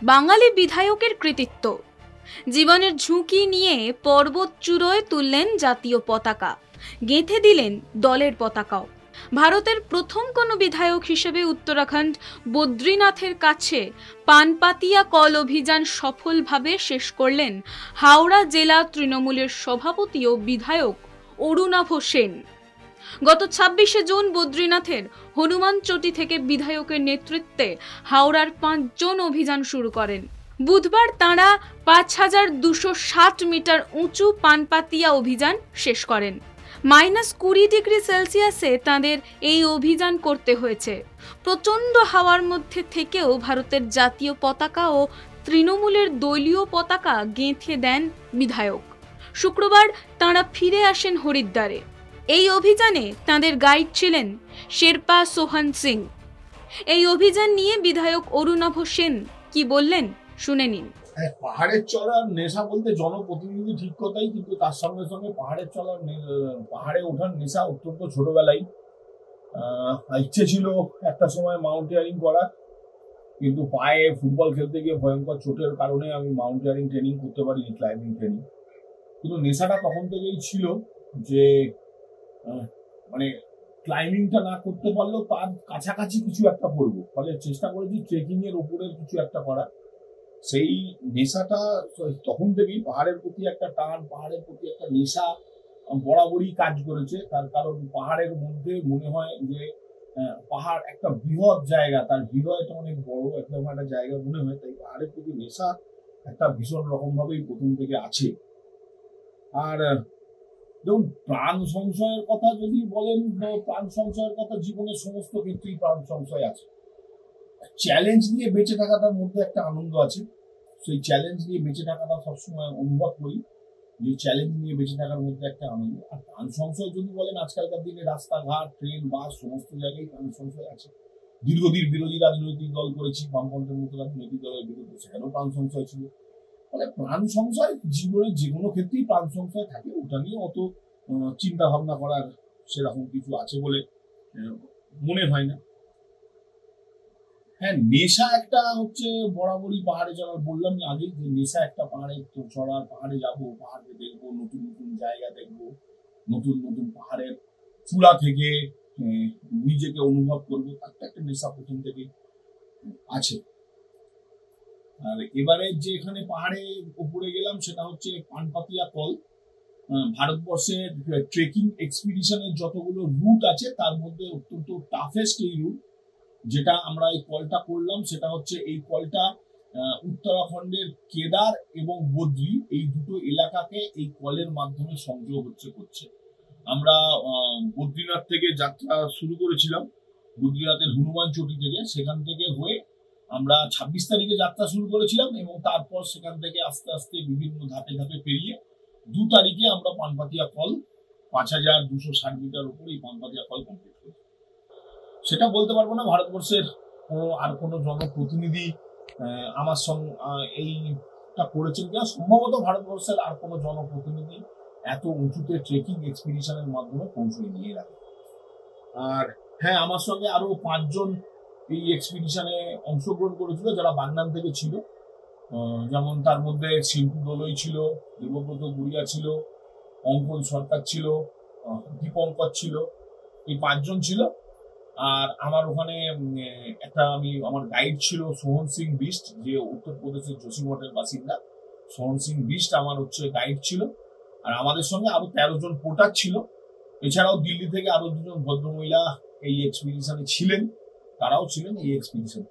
বাঙালি বিধায়কের কৃতিত্ব। জীবনের ঝুঁকি নিয়ে পর্বত চূড়োয় তুললেন জাতীয় পতাকা, গেঁথে দিলেন দলের পতাকাও। ভারতের প্রথম কোনো বিধায়ক হিসেবে উত্তরাখণ্ড বদ্রীনাথের কাছে পানপাতিয়া কল অভিযান সফলভাবে শেষ করলেন হাওড়া জেলা তৃণমূলের সভাপতি ও বিধায়ক অরুণাভ সেন। গত ২৬শে জুন বদ্রীনাথের হনুমান চটি থেকে বিধায়কের নেতৃত্বে হাওড়ার ৫ জন অভিযান শুরু করেন। বুধবার তাঁরা ৫,২৬০ মিটার উঁচু পানপাতিয়া অভিযান শেষ করেন। -20°C তাঁদের এই অভিযান করতে হয়েছে। প্রচণ্ড হাওয়ার মধ্যে থেকেও ভারতের জাতীয় পতাকা ও তৃণমূলের দলীয় পতাকা গেঁথে দেন বিধায়ক। শুক্রবার তাঁরা ফিরে আসেন হরিদ্বারে। এই অভিযানে তাঁদের গাইড ছিলেন শেরপা সোহান সিং। এই অভিযান নিয়ে বিধায়ক অরুণাভ সেন কি বললেন শুনে নিন। পাহাড়ের চড়ার নেশা বলতে জনপ্রতিনিধি ঠিক কথাই, কিন্তু তার সঙ্গে সঙ্গে পাহাড়ে ওঠার নেশা অত্যন্ত ছোটবেলায়। ইচ্ছে ছিল একটা সময় মাউন্টেনিয়ারিং করার, কিন্তু পায়ে ফুটবল খেলতে গিয়ে ভয়ঙ্কর চোটের কারণে আমি মাউন্টেনিয়ারিং ট্রেনিং করতে পারিনি, ক্লাইম্বিং ট্রেনিং। কিন্তু নেশাটা তখন থেকেই ছিল যে মানে ক্লাইম্বিংটা না করতে পারলেও তার কাছাকাছি কিছু একটা করবো। ফলে চেষ্টা করেছি ট্রেকিং এর উপরের কিছু একটা করা। সেই নেশাটা তখন থেকেই, পাহাড়ের প্রতি একটা টান, পাহাড়ের প্রতি একটা নেশা বরাবরই কাজ করেছে। তার কারণ পাহাড়ের মধ্যে মনে হয় যে পাহাড় একটা বৃহৎ জায়গা, তার হৃদয়টা অনেক বড় একদম একটা জায়গা মনে হয়। তাই পাহাড়ের প্রতি নেশা একটা ভীষণ রকম ভাবেই প্রথম থেকে আছে। আর দেখুন, প্রাণ সংশয়ের কথা যদি বলেন, প্রাণ সংশয়ের কথা জীবনের সমস্ত ক্ষেত্রেই প্রাণ সংশয় আছে। চ্যালেঞ্জ নিয়ে বেঁচে থাকাটার মধ্যে একটা আনন্দ আছে। সেই চ্যালেঞ্জ নিয়ে বেঁচে থাকাটা সবসময় অনুভব করি যে চ্যালেঞ্জ নিয়ে বেঁচে থাকার মধ্যে একটা আনন্দ। আর প্রাণ সংশয় যদি বলেন, আজকালকার দিনে রাস্তাঘাট, ট্রেন, বাস সমস্ত জায়গায় প্রাণ সংশয় আছে। দীর্ঘদিন বিরোধী রাজনৈতিক দল করেছি, বামপন্থের মতো রাজনৈতিক দলের বিরুদ্ধে, সেখানেও প্রাণ সংশয় ছিল। ফলে প্রাণ সংশয় জীবনের যে কোনো ক্ষেত্রেই প্রাণ সংশয় থাকে। ওটা নিয়ে অত চিন্তা ভাবনা করার সেরকম কিছু আছে বলে মনে হয় না। হ্যাঁ, নেশা একটা হচ্ছে বরাবরই পাহাড়ে চড়ার, বললাম আগে যে নেশা একটা পাহাড়ে চড়ার, পাহাড়ে যাবো, পাহাড়ে দেখবো, নতুন নতুন জায়গা দেখবো, নতুন নতুন পাহাড়ের চূড়া থেকে নিজেকে অনুভব করবো, তার একটা নেশা প্রথম থেকে আছে। আর এবারে যে এখানে পাহাড়ে উপরে গেলাম সেটা হচ্ছে পানপাতিয়া কল। ভারতবর্ষের ট্রেকিং এক্সপিডিশনের যতগুলো রুট আছে তার মধ্যে অত্যন্ত টাফেস্ট এই রুট যেটা আমরা এই কলটা করলাম, সেটা হচ্ছে এই কলটা উত্তরাখণ্ডের কেদার এবং বদ্রী এই দুটো এলাকাকে এই কলের মাধ্যমে সংযোগ করছে। আমরা বদ্রীনাথ থেকে যাত্রা শুরু করেছিলাম, বদ্রীনাথের হনুমান চটি থেকে, সেখান থেকে হয়ে আমরা ২৬ তারিখে যাত্রা শুরু করেছিলাম এবং তারপর সেখান থেকে আস্তে আস্তে বিভিন্ন ধাপে ধাপে পেরিয়ে ২ তারিখে আমরা পানপাতিয়া কল ৫,২৬০ মিটার উপরে এই পানপাতিয়া কল কমপ্লিট করি। সেটা বলতে পারবো না ভারতবর্ষের আর কোনো জনপ্রতিনিধি আমার সঙ্গে এইটা করেছেন কিনা। সম্ভবত ভারতবর্ষের আর কোনো জনপ্রতিনিধি এত উঁচুতে ট্রেকিং এক্সপিডিশনের মাধ্যমে পৌঁছে নিয়ে রাখে। আর হ্যাঁ, আমার সঙ্গে আরো ৫ জন এই এক্সপিডিশনে অংশগ্রহণ করেছিল যারা বাগনান থেকে ছিল। যেমন তার মধ্যে শিল্পু দোলই ছিল, দেবব্রত গুড়িয়া ছিল, অঙ্কন সরকার ছিল, দীপঙ্কর ছিল, এই ৫ জন ছিল। আর আমার ওখানে আমার গাইড ছিল সোহন সিং বিস্ট, যে উত্তরপ্রদেশের যোশীমঠের বাসিন্দা। সোহন সিং বিস্ট আমার হচ্ছে গাইড ছিল। আর আমাদের সঙ্গে আরো ১৩ জন পোর্টার ছিল। এছাড়াও দিল্লি থেকে আরো ২ জন ভদ্রমহিলা এই এক্সপিডিশনে ছিলেন, তারাও ছিলেন এই এক্সপিডিশনে।